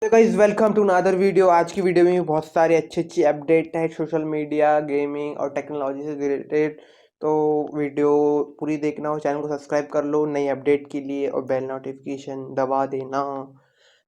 तो guys welcome to another video. आज की वीडियो में बहुत सारे अच्छी अच्छी अपडेट है सोशल मीडिया गेमिंग और टेक्नोलॉजी से रिलेटेड। तो वीडियो पूरी देखना और चैनल को सब्सक्राइब कर लो नई अपडेट के लिए और बेल नोटिफिकेशन दबा देना।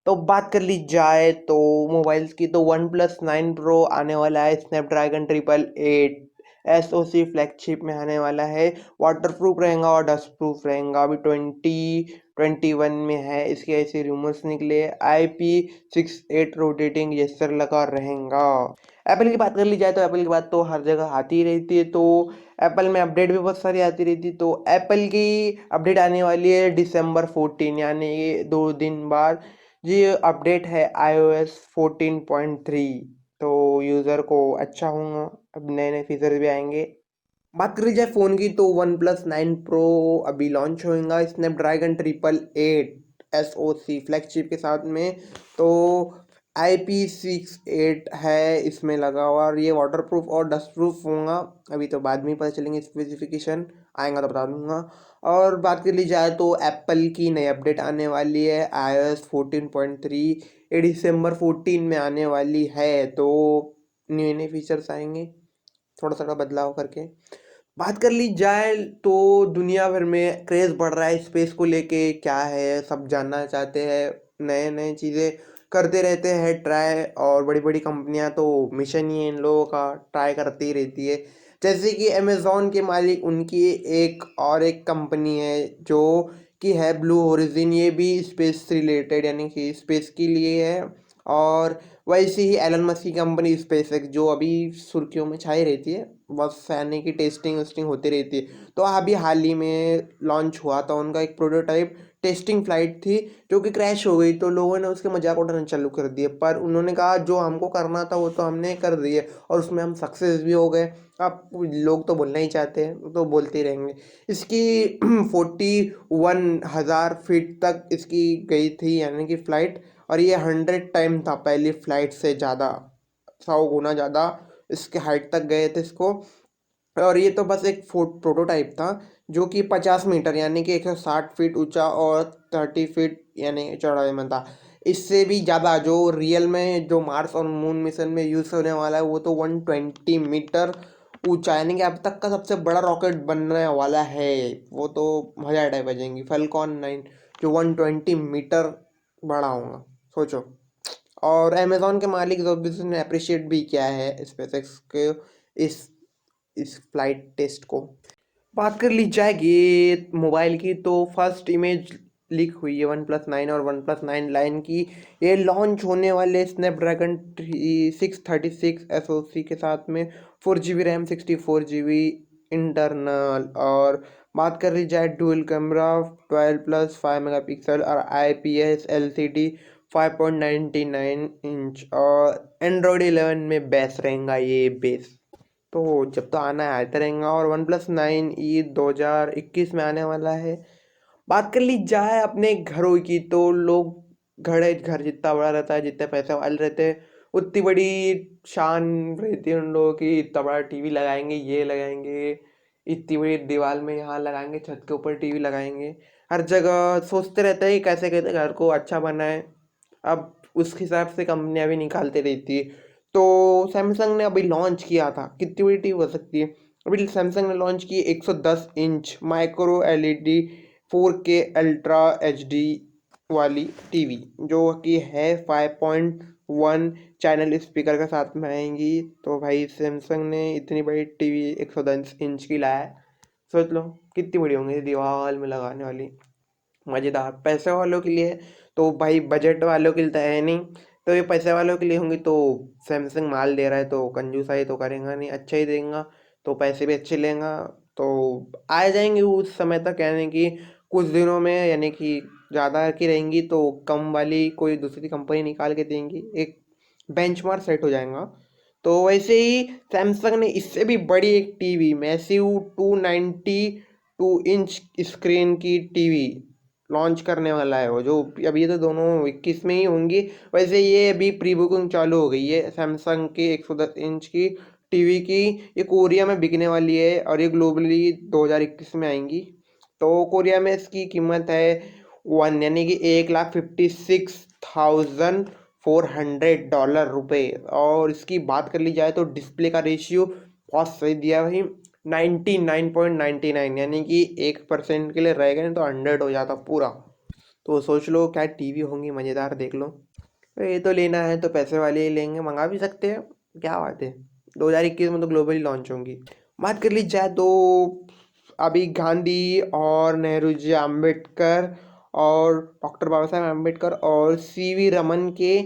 तो बात कर ली जाए तो मोबाइल्स की, तो वन प्लस 9 प्रो आने वाला है स्नैपड्रैगन 888 एसओसी फ्लैगशिप में आने वाला है। वाटर प्रूफ रहेगा और डस्ट प्रूफ रहेगा। अभी 2021 में है, इसके ऐसे रूमर्स निकले। IP68 रोटेटिंग जेस्चर लगा रहेगा। एप्पल की बात कर ली जाए तो एप्पल की बात तो हर जगह आती ही रहती है, तो एप्पल में अपडेट भी बहुत सारी आती रहती है। तो एप्पल की अपडेट आने वाली है December 14, यानी ये 2 दिन बाद। ये अपडेट है iOS 14.3। तो यूज़र को अच्छा होगा, अब नए नए फीचर भी आएंगे। बात करी जाए फ़ोन की तो वन प्लस 9 प्रो अभी लॉन्च होएगा स्नैपड्रैगन 888 एसओसी फ्लैगशिप के साथ में। तो IP68 है इसमें लगा हुआ, और ये वाटर प्रूफ और डस्ट प्रूफ होगा। अभी तो बाद में ही पता चलेंगे, स्पेसिफिकेशन आएगा तो बता दूंगा। और बात कर ली जाए तो एप्पल की नई अपडेट आने वाली है iOS 14.3। ये December 14 में आने वाली है। तो नए नए फीचर्स आएंगे थोड़ा थोड़ा बदलाव करके। बात कर ली जाए तो दुनिया भर में क्रेज़ बढ़ रहा है स्पेस को लेके, क्या है सब जानना चाहते हैं, नए नए चीज़ें करते रहते हैं ट्राई। और बड़ी बड़ी कंपनियां तो मिशन ही इन लोगों का ट्राई करती ही रहती है। जैसे कि अमेज़ॉन के मालिक, उनकी एक कंपनी है जो कि है ब्लू ओरिजिन। ये भी स्पेस रिलेटेड यानी कि स्पेस के लिए है। और वैसे ही एलन मस्क की कंपनी स्पेस एक्स, जो अभी सुर्खियों में छाई रहती है, बस यानी कि टेस्टिंग वेस्टिंग होती रहती है। तो अभी हाल ही में लॉन्च हुआ था उनका एक प्रोटोटाइप। टेस्टिंग फ्लाइट थी जो कि क्रैश हो गई, तो लोगों ने उसके मजाक उड़ाना चालू कर दिए। पर उन्होंने कहा जो हमको करना था वो तो हमने कर दिए, और उसमें हम सक्सेस भी हो गए। अब लोग तो बोलना ही चाहते हैं तो बोलते ही रहेंगे। इसकी 41,000 फीट तक इसकी गई थी यानी कि फ्लाइट। और ये 100 टाइम था पहली फ्लाइट से ज़्यादा, 100 गुना ज़्यादा इसके हाइट तक गए थे इसको। और ये तो बस एक प्रोटोटाइप था जो कि 50 मीटर यानी कि 160 फीट ऊंचा और 30 फीट यानी चौड़ाई में था। इससे भी ज़्यादा जो रियल में जो मार्स और मून मिशन में यूज़ होने वाला है वो तो 120 मीटर ऊंचा, यानी कि अब तक का सबसे बड़ा रॉकेट बनने वाला है। वो तो मजा टाइप बजेंगी Falcon 9, जो 120 मीटर बड़ा होगा, सोचो। और अमेज़ॉन के मालिक जोबिस ने अप्रिशिएट भी किया है स्पेसएक्स के इस इस फ्लाइट टेस्ट को। बात कर ली जाएगी मोबाइल की, तो फर्स्ट इमेज लीक हुई है वन प्लस 9 और वन प्लस 9 लाइन की। ये लॉन्च होने वाले स्नैपड्रैगन 636 एसओसी के साथ में 4 GB रैम 64 GB इंटरनल। और बात कर ली जाए डुअल कैमरा 12+5 मेगापिक्सल और IPS LCD 5.99 इंच, और एंड्रॉयड 11 में बेस रहेगा ये बेस। तो जब तो आना है आते रहेगा। और वन प्लस 9 ई 2021 में आने वाला है। बात कर ली जाए अपने घरों की, तो लोग घर जितना बड़ा रहता है, जितने पैसे वाले रहते हैं, उतनी बड़ी शान रहती है उन लोगों की। इतना बड़ा टीवी लगाएंगे, ये लगाएंगे, इतनी बड़ी दीवार में यहाँ लगाएंगे, छत के ऊपर टीवी लगाएंगे। हर जगह सोचते रहते हैं कि कैसे कैसे घर को अच्छा बनाए। अब उस हिसाब से कंपनियां भी निकालते रहती है। तो सैमसंग ने अभी लॉन्च किया था, कितनी बड़ी टीवी हो सकती है। अभी सैमसंग ने लॉन्च की 110 inch micro LED 4K ultra HD वाली टीवी, जो कि है 5.1 चैनल स्पीकर के साथ में आएंगी। तो भाई सैमसंग ने इतनी बड़ी टीवी 110 इंच की लाया है। सोच लो कितनी बड़ी होंगी, दीवार में लगाने वाली, मज़ेदार। पैसे वालों के लिए तो भाई, बजट वालों के लिए तो है नहीं। तो ये पैसे वालों के लिए होंगी, तो सैमसंग माल दे रहा है तो कंजूसाई तो करेगा नहीं, अच्छा ही देगा। तो पैसे भी अच्छे लेगा। तो आ जाएंगे उस समय तक, यानी कि कुछ दिनों में, यानी कि ज़्यादा की रहेंगी तो कम वाली कोई दूसरी कंपनी निकाल के देंगी, एक बेंचमार्क सेट हो जाएगा। तो वैसे ही सैमसंग ने इससे भी बड़ी एक टीवी, मैसिव 292 इंच स्क्रीन की टीवी लॉन्च करने वाला है वो, जो अभी तो दोनों 21 में ही होंगी। वैसे ये अभी प्री बुकिंग चालू हो गई है सैमसंग की 110 इंच की टीवी की। ये कोरिया में बिकने वाली है और ये ग्लोबली 2021 में आएंगी। तो कोरिया में इसकी कीमत है वन, यानी कि 1,56,000 $400 और इसकी बात कर ली जाए तो डिस्प्ले का रेशियो बहुत सही दिया भाई, 99.99, यानी कि 1% के लिए रह गए तो 100 हो जाता पूरा। तो सोच लो क्या टीवी होंगी मज़ेदार, देख लो। तो ये तो लेना है तो पैसे वाले ही लेंगे, मंगा भी सकते हैं, क्या बात है। 2021 में तो ग्लोबली लॉन्च होंगी। बात कर ली जाए तो अभी गांधी और नेहरू जी, अम्बेडकर और डॉक्टर बाबा साहेब अम्बेडकर और सीवी रमन के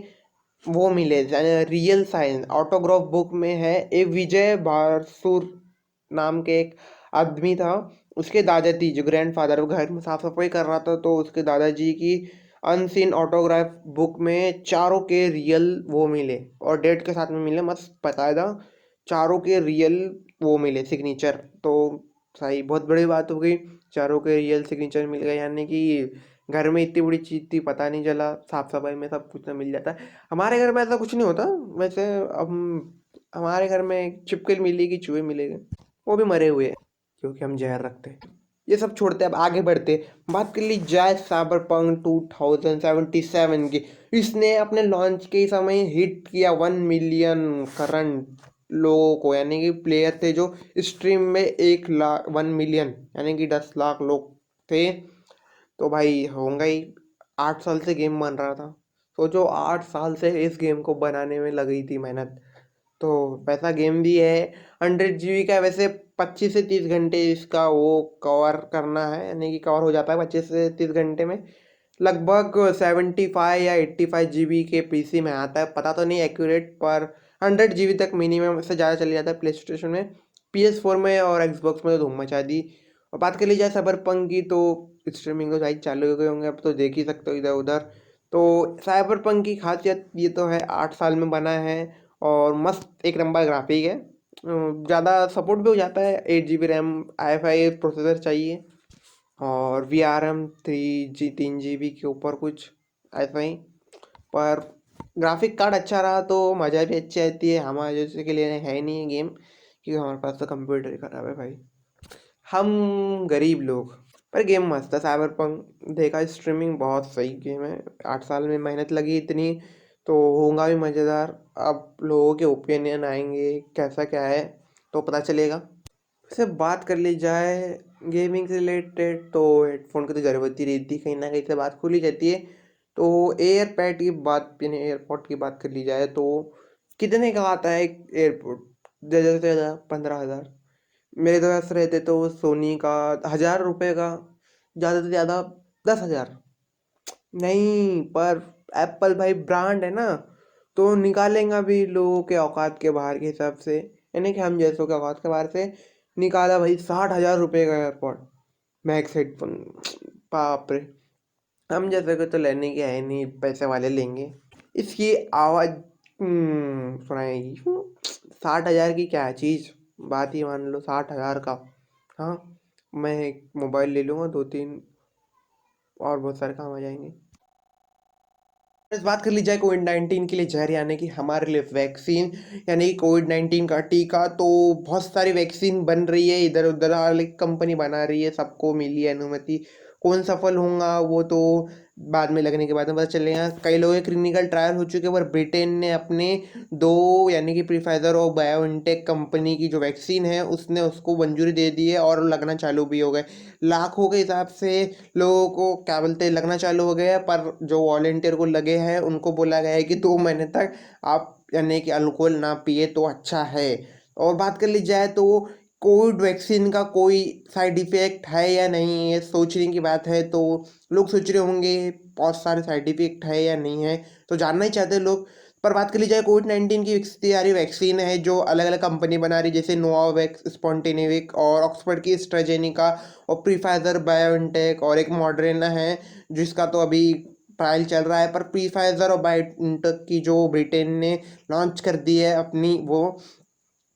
वो मिले, रियल साइंस ऑटोग्राफ बुक में है। ए विजय बासुर नाम के एक आदमी था, उसके दादाजी जो ग्रैंडफादर वो घर में साफ सफाई कर रहा था, तो उसके दादाजी की अनसीन ऑटोग्राफ बुक में चारों के रियल वो मिले और डेट के साथ में मिले, मस्त बताया था, चारों के रियल वो मिले सिग्नेचर। तो सही, बहुत बड़ी बात हो गई, चारों के रियल सिग्नेचर मिल गए, यानी कि घर में इतनी बड़ी चीज़ थी पता नहीं चला, साफ सफाई में सब कुछ तो मिल जाता है। हमारे घर में ऐसा कुछ नहीं होता वैसे। अब हमारे घर में छिपकली मिलेगी, चूहे मिलेंगे, वो भी मरे हुए हैं क्योंकि हम जहर रखते हैं। ये सब छोड़ते हैं, अब आगे बढ़ते। बात कर ली जाए साइबरपंक 2077 की। इसने अपने लॉन्च के समय हिट किया 1 मिलियन करंट लोगों को, यानी कि प्लेयर थे जो स्ट्रीम में 1 लाख 1 मिलियन यानी कि 10 लाख लोग थे। तो भाई होंगे ही, 8 साल से गेम बन रहा था। सोचो 8 साल से इस गेम को बनाने में लगी थी मेहनत, तो वैसा गेम भी है। 100 GB का, वैसे 25 से 30 घंटे इसका वो कवर करना है, यानी कि कवर हो जाता है 25 से 30 घंटे में। लगभग 75 या 85 GB के पीसी में आता है, पता तो नहीं एक्यूरेट, पर 100 GB तक मिनिमम से ज़्यादा चले जाता है प्ले स्टेशन में। PS4 में और एक्सबॉक्स में तो धूम मचा दी। और बात कर ली जाए साइबरपंक की, तो स्ट्रीमिंग तो शायद चालू हो गए होंगे, अब तो देख ही सकते हो इधर उधर। तो साइबरपंक की खासियत ये तो है, 8 साल में बना है और मस्त एक नंबर ग्राफिक है। ज़्यादा सपोर्ट भी हो जाता है, 8 GB रैम, आई5 प्रोसेसर चाहिए और VRM 3 GB के ऊपर कुछ ऐसा ही। पर ग्राफिक कार्ड अच्छा रहा तो मज़ा भी अच्छी आती है। हमारे जैसे के लिए है नहीं गेम, क्योंकि हमारे पास तो कंप्यूटर ही खराब है भाई, हम गरीब लोग। पर गेम मस्त है साइबरपंक, देखा स्ट्रीमिंग बहुत सही गेम है। 8 साल में मेहनत लगी इतनी, तो होगा भी मज़ेदार। अब लोगों के ओपिनियन आएंगे कैसा क्या है तो पता चलेगा। वैसे बात कर ली जाए गेमिंग से रिलेटेड, तो हेडफोन की तो ज़रूरत ही रहती है, कहीं ना कहीं से बात खुली जाती है। तो एयरपैड की बात, यानी एयरपॉड की बात कर ली जाए तो कितने का आता है एक एयरपोर्ट? ज़्यादा से ज़्यादा 15,000। मेरे दोस्त रहते तो सोनी का 1,000 रुपये का, ज़्यादा से ज़्यादा 10,000। नहीं, पर एप्पल भाई ब्रांड है ना, तो निकालेंगा भी लोगों के औकात के बाहर के हिसाब से, यानी कि हम जैसों के औकात के बाहर से निकाला भाई 60,000 रुपये का एयरपॉड मैक्स हेडफोन। बाप रे, हम जैसे को तो लेने के है नहीं, पैसे वाले लेंगे। इसकी आवाज़ सुनाएगी 60,000 की क्या चीज़, बात ही मान लो 60,000 का। हाँ, मैं एक मोबाइल ले लूँगा, 2 3 और बहुत सारे काम आ जाएंगे। इस बात कर ली जाए कोविड-19 के लिए जहर, यानी कि हमारे लिए वैक्सीन, यानी कि कोविड-19 का टीका। तो बहुत सारी वैक्सीन बन रही है इधर उधर, हर एक कंपनी बना रही है, सबको मिली है अनुमति। कौन सफल होगा वो तो बाद में लगने के बाद में पता चलेगा। कई लोगों के क्लिनिकल ट्रायल हो चुके हैं, पर ब्रिटेन ने अपने दो, यानी कि प्रीफाइजर और बायोएनटेक कंपनी की जो वैक्सीन है उसने उसको मंजूरी दे दी है और लगना चालू भी हो गए। लाखों के हिसाब से लोगों को क्या बोलते हैं लगना चालू हो गया है, पर जो वॉलेंटियर को लगे हैं उनको बोला गया है कि 2 महीने तक आप, यानी कि अल्कोहल ना पिए तो अच्छा है। और बात कर ली जाए तो कोविड वैक्सीन का कोई साइड इफेक्ट है या नहीं, ये सोचने की बात है। तो लोग सोच रहे होंगे बहुत सारे साइड इफेक्ट है या नहीं है, तो जानना ही चाहते हैं लोग। पर बात कर ली जाए कोविड-19 की तैयारी वैक्सीन है जो अलग अलग कंपनी बना रही है, जैसे नोवावैक्स, स्पॉन्टेनिविक और ऑक्सफोर्ड की एस्ट्राजेनेका और प्रीफाइजर बायोएनटेक और एक मॉडर्ना है जिसका तो अभी ट्रायल चल रहा है। पर प्रीफाइजर और बायोएनटेक की जो ब्रिटेन ने लॉन्च कर दी है अपनी वो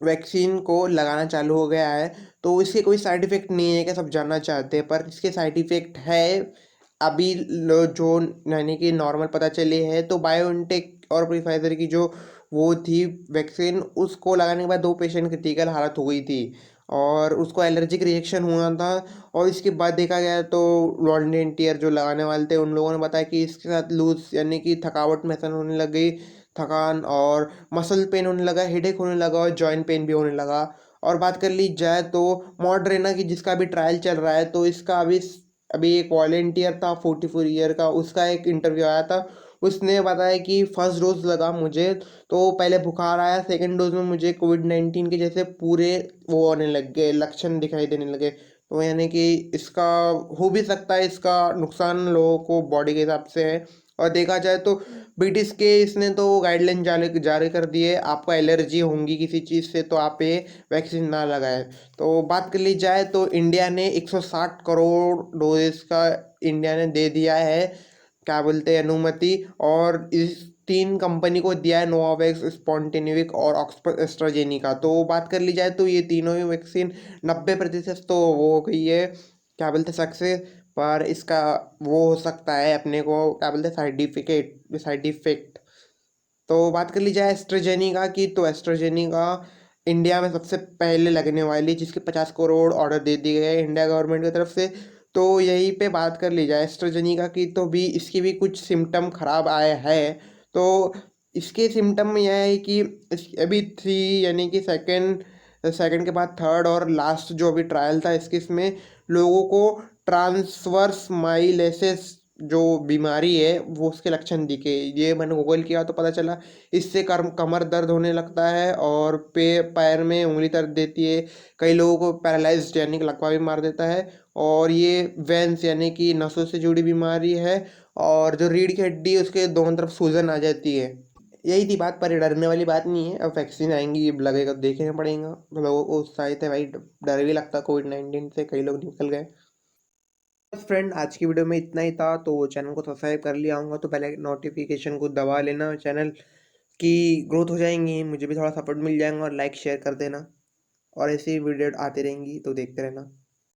वैक्सीन को लगाना चालू हो गया है। तो इसके कोई साइड इफ़ेक्ट नहीं है क्या, सब जानना चाहते हैं, पर इसके साइड इफ़ेक्ट है अभी जो यानी कि नॉर्मल पता चले हैं। तो बायोएनटेक और प्रीफाइजर की जो वो थी वैक्सीन, उसको लगाने के बाद 2 पेशेंट क्रिटिकल हालत हो गई थी और उसको एलर्जिक रिएक्शन हुआ था। और इसके बाद देखा गया तो वॉलंटियर जो लगाने वाले थे उन लोगों ने बताया कि इसके साथ लूज यानी कि थकावट महसूस होने लग गई, थकान और मसल पेन होने लगा, हेडेक होने लगा और जॉइंट पेन भी होने लगा। और बात कर ली जाए तो मॉडरेना की जिसका अभी ट्रायल चल रहा है, तो इसका अभी अभी एक वॉलेंटियर था 44 ईयर का, उसका एक इंटरव्यू आया था। उसने बताया कि फर्स्ट डोज लगा मुझे तो पहले बुखार आया, सेकंड डोज में मुझे कोविड-19 के जैसे पूरे वो होने लग गए, लक्षण दिखाई देने लगे। तो यानी कि इसका हो भी सकता है, इसका नुकसान लोगों को बॉडी के हिसाब से है। और देखा जाए तो ब्रिटिश के इसने तो गाइडलाइन जारी जारी कर दी है, आपको एलर्जी होंगी किसी चीज़ से तो आप ये वैक्सीन ना लगाएं। तो बात कर ली जाए तो इंडिया ने 160 करोड़ डोजेस का इंडिया ने दे दिया है, क्या बोलते हैं, अनुमति। और इस 3 कंपनी को दिया है, नोवावैक्स, स्पॉन्टेनिविक और ऑक्सफोर्ड एस्ट्राजेनिका। तो बात कर ली जाए तो ये तीनों ही वैक्सीन 90% तो वो हो गई है, क्या बोलते हैं, सक्सेस। पर इसका वो हो सकता है अपने को क्या बोलते हैं, साइड इफेक्ट। तो बात कर ली जाए एस्ट्राजेनिका की, तो एस्ट्राजेनिका इंडिया में सबसे पहले लगने वाली, जिसके 50 करोड़ ऑर्डर दे दिए गए इंडिया गवर्नमेंट की तरफ से। तो यहीं पे बात कर ली जाए एस्ट्राजेनिका की, तो भी इसकी भी कुछ सिम्टम खराब आए हैं। तो इसके सिम्टम में यह है कि अभी 3 यानी कि सेकंड सेकंड के बाद थर्ड और लास्ट जो अभी ट्रायल था इसके, इसमें लोगों को ट्रांसवर्स माइलेसिस जो बीमारी है वो उसके लक्षण दिखे। ये मैंने गूगल किया तो पता चला इससे कमर दर्द होने लगता है और पैर में उंगली दर्द देती है। कई लोगों को पैरालाइज्ड यानी कि लकवा भी मार देता है। और ये वेंस यानी कि नसों से जुड़ी बीमारी है। और जो रीढ़ की हड्डी है उसके दोनों तरफ सूजन आ जाती है। यही थी बात, पर ये डरने वाली बात नहीं है। अब वैक्सीन आएंगी, ये लगेगा तो देखना पड़ेगा। तो लोगों को उत्साहित है भाई, डर भी लगता कोविड-19 से, कई लोग निकल गए। बस फ्रेंड, आज की वीडियो में इतना ही था। तो चैनल को सब्सक्राइब कर लिया होगा तो पहले नोटिफिकेशन को दबा लेना, चैनल की ग्रोथ हो जाएंगी, मुझे भी थोड़ा सपोर्ट मिल जाएगा। और लाइक शेयर कर देना, और ऐसी वीडियो आती रहेंगी तो देखते रहना।